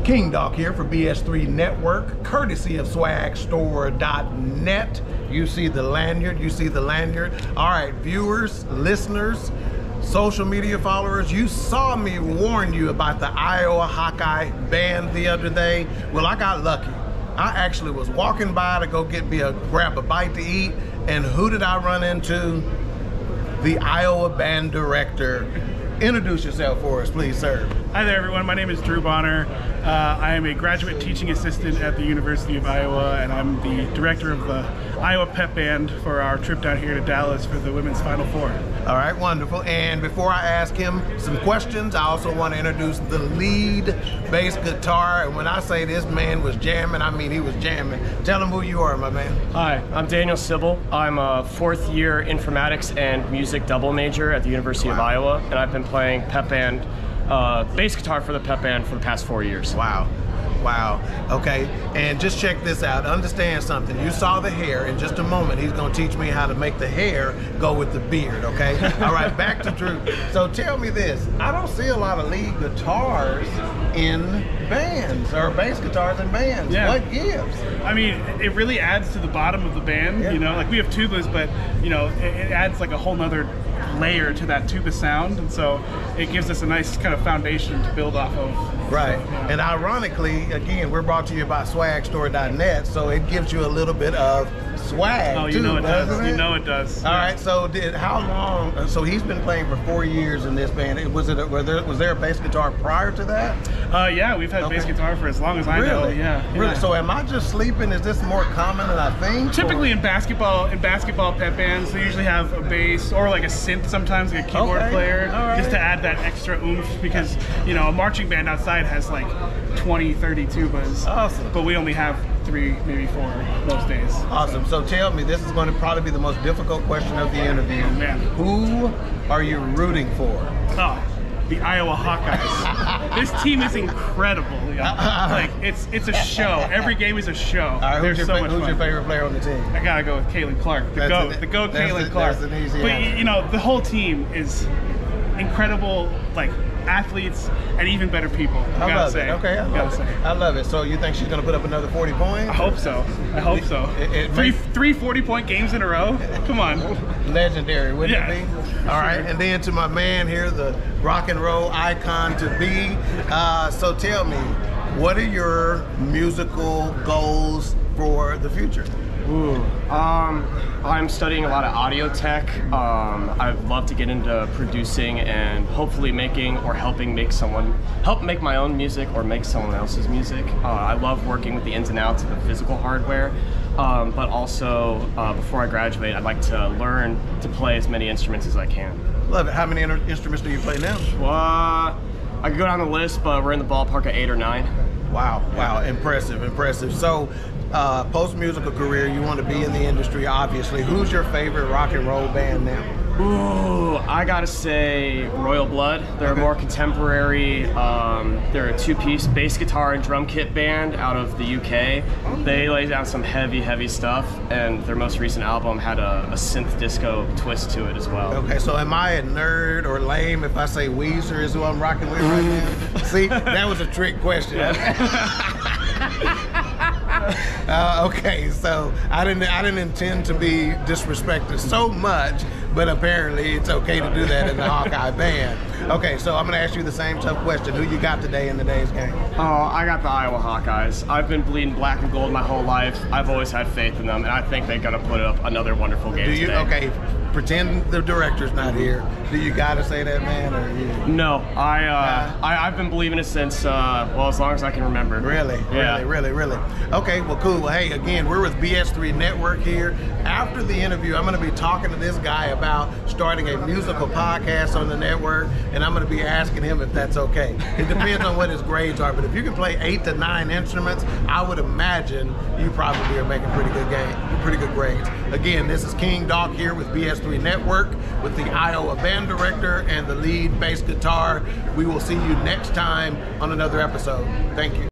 King Dawk here for BS3 Network, courtesy of swagstore.net. You see the lanyard, you see the lanyard. All right, viewers, listeners, social media followers, you saw me warn you about the Iowa Hawkeye band the other day. Well, I got lucky. I actually was walking by to go grab a bite to eat, and who did I run into? The Iowa band director. Introduce yourself for us, please, sir. Hi there, everyone. My name is Drew Bonner. I am a graduate teaching assistant at the University of Iowa, and I'm the director of the Iowa Pep Band for our trip down here to Dallas for the Women's Final Four. All right, wonderful. And before I ask him some questions, I also want to introduce the lead bass guitar. And when I say this man was jamming, I mean he was jamming. Tell him who you are, my man. Hi, I'm Daniel Sebille. I'm a fourth year informatics and music double major at the University of Iowa, and I've been playing pep band, bass guitar for the pep band for the past 4 years. Wow. Wow. Okay. And just check this out. Understand something. You saw the hair. In just a moment, he's going to teach me how to make the hair go with the beard. Okay. All right. Back to Drew. So tell me this. I don't see a lot of lead guitars in bands, or bass guitars in bands. Yeah. What gives? I mean, it really adds to the bottom of the band. Yeah. You know, like we have tubas, but you know, it adds like a whole nother layer to that tuba sound, and so it gives us a nice kind of foundation to build off of. Right. So, yeah. And ironically, again, we're brought to you by swagstore.net, so it gives you a little bit of swag. Oh, you too, know it does. doesn't it? You know it does. All right. So how long? So he's been playing for 4 years in this band. Was there a bass guitar prior to that? Yeah, we've had bass guitar for as long as I know. Really? Yeah. Really? Yeah. So am I just sleeping? Is this more common than I think? Typically in basketball pep bands, they usually have a bass or like a synth sometimes, like a keyboard player, just to add that extra oomph, because you know, a marching band outside has like 20, 30 tubas. Awesome. But we only have 3, maybe 4 most days. Awesome. So tell me, this is going to probably be the most difficult question of the interview. Man. Who are you rooting for? Oh, the Iowa Hawkeyes. This team is incredible. Like it's a show. Every game is a show. All right, who's your favorite player on the team? I gotta go with Caitlin Clark. The GOAT Caitlin Clark. That's an easy But answer. you know, the whole team is incredible, like athletes and even better people. I love it. Okay, I love it. So you think she's going to put up another 40 points? I hope so. I hope so. Three 40-point games in a row? Come on. Legendary, wouldn't it be? All right, Sure. and then to my man here, the rock and roll icon to be. So tell me, what are your musical goals for the future? Ooh, I'm studying a lot of audio tech. I'd love to get into producing and hopefully making or help make my own music or make someone else's music. I love working with the ins and outs of the physical hardware, but also before I graduate, I'd like to learn to play as many instruments as I can. Love it. How many instruments do you play now? I could go down the list, but we're in the ballpark of 8 or 9. Wow, wow, impressive, impressive. So, post-musical career, you want to be in the industry, obviously. Who's your favorite rock and roll band now? Ooh, I gotta say Royal Blood. They're a more contemporary, they're a two-piece bass guitar and drum kit band out of the UK. They lay down some heavy stuff, and their most recent album had a synth disco twist to it as well. Okay, so am I a nerd or lame if I say Weezer is who I'm rocking with right now? See, that was a trick question. Okay, so I didn't intend to be disrespected so much, but apparently it's okay to do that in the Hawkeye band. Okay, so I'm gonna ask you the same tough question. Who you got today in today's game? Oh, I got the Iowa Hawkeyes. I've been bleeding black and gold my whole life. I've always had faith in them, and I think they're gonna put up another wonderful game today. Okay, pretend the director's not here. Do you gotta say that, man, or you? No, I've been believing it since well, as long as I can remember. Really? Yeah. Really? Okay, well, cool. Well, hey, again, we're with BS3 Network here. After the interview, I'm going to be talking to this guy about starting a musical podcast on the network, and I'm going to be asking him if that's okay. It depends on what his grades are, but if you can play 8 to 9 instruments, I would imagine you probably are making pretty good grades. Again, this is King Dawk here with BS3 Network with the Iowa band director and the lead bass guitar. We will see you next time on another episode. Thank you.